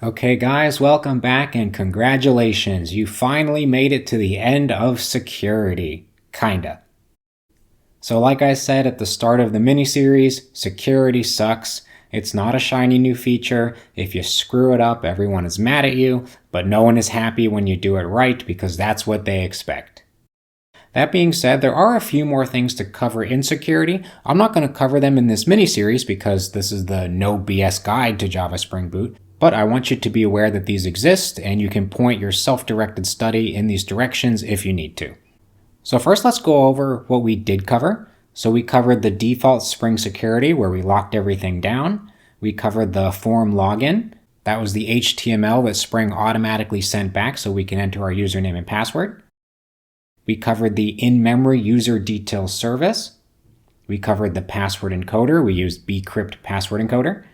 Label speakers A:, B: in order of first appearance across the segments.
A: Okay guys, welcome back and congratulations. You finally made it to the end of security. Kinda. So like I said at the start of the mini-series, security sucks. It's not a shiny new feature. If you screw it up, everyone is mad at you, but no one is happy when you do it right because that's what they expect. That being said, there are a few more things to cover in security. I'm not going to cover them in this mini-series because this is the no BS guide to Java Spring Boot. But I want you to be aware that these exist, and you can point your self-directed study in these directions if you need to. So first, let's go over what we did cover. So we covered the default Spring security, where we locked everything down. We covered the form login. That was the HTML that Spring automatically sent back so we can enter our username and password. We covered the in-memory user details service. We covered the password encoder. We used bcrypt password encoder.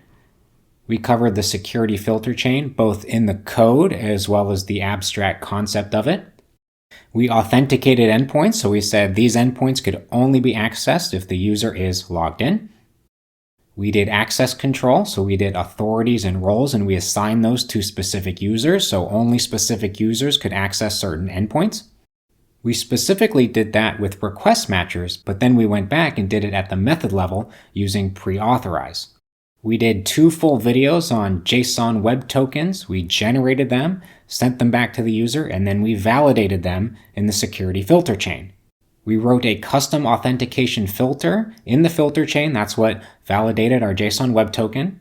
A: We covered the security filter chain, both in the code as well as the abstract concept of it. We authenticated endpoints, so we said these endpoints could only be accessed if the user is logged in. We did access control, so we did authorities and roles, and we assigned those to specific users, so only specific users could access certain endpoints. We specifically did that with request matchers, but then we went back and did it at the method level using pre-authorize. We did 2 full videos on JSON web tokens. We generated them, sent them back to the user, and then we validated them in the security filter chain. We wrote a custom authentication filter in the filter chain. That's what validated our JSON web token.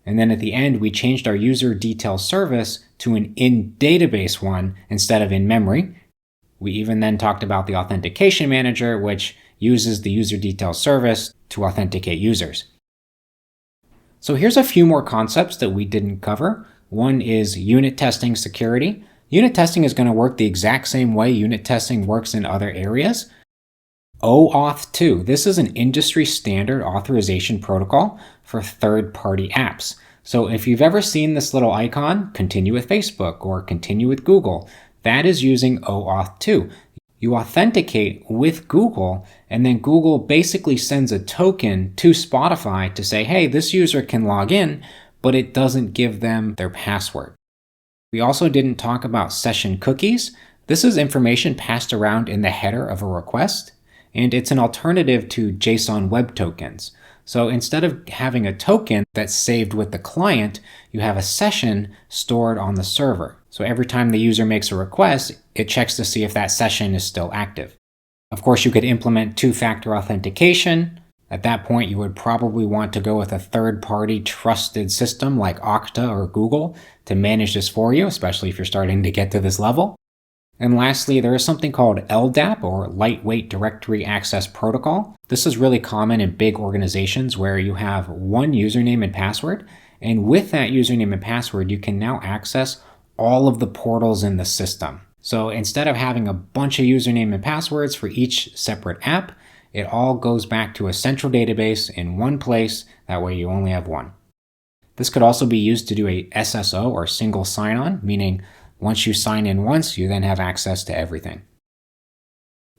A: And then at the end, we changed our user details service to an in-database one instead of in-memory. We even then talked about the authentication manager, which uses the user details service to authenticate users. So here's a few more concepts that we didn't cover. One is unit testing security. Unit testing is going to work the exact same way unit testing works in other areas. OAuth 2. This is an industry standard authorization protocol for third-party apps. So if you've ever seen this little icon, continue with Facebook or continue with Google, that is using OAuth 2. You authenticate with Google, and then Google basically sends a token to Spotify to say, hey, this user can log in, but it doesn't give them their password. We also didn't talk about session cookies. This is information passed around in the header of a request, and it's an alternative to JSON web tokens. So instead of having a token that's saved with the client, you have a session stored on the server. So every time the user makes a request, it checks to see if that session is still active. Of course, you could implement 2-factor authentication. At that point, you would probably want to go with a third-party trusted system like Okta or Google to manage this for you, especially if you're starting to get to this level. And lastly, there is something called LDAP, or Lightweight Directory Access Protocol. This is really common in big organizations where you have one username and password, and with that username and password, you can now access all of the portals in the system. So instead of having a bunch of username and passwords for each separate app, it all goes back to a central database in one place. That way you only have one. This could also be used to do a SSO, or single sign-on, meaning once you sign in once, you then have access to everything.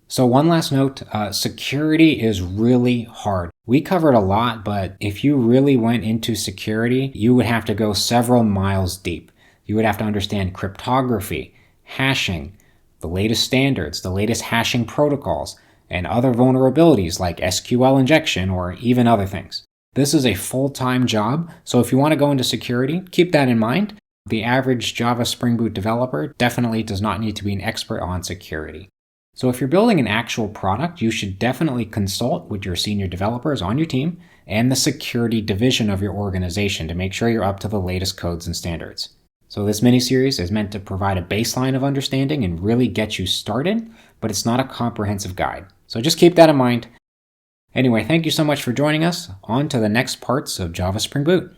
A: So one last note, security is really hard. We covered a lot, but if you really went into security, you would have to go several miles deep. You would have to understand cryptography, hashing, the latest standards, the latest hashing protocols, and other vulnerabilities like SQL injection or even other things. This is a full-time job, so if you want to go into security, keep that in mind. The average Java Spring Boot developer definitely does not need to be an expert on security. So if you're building an actual product, you should definitely consult with your senior developers on your team and the security division of your organization to make sure you're up to the latest codes and standards. So this mini-series is meant to provide a baseline of understanding and really get you started, but it's not a comprehensive guide. So just keep that in mind. Anyway, thank you so much for joining us. On to the next parts of Java Spring Boot.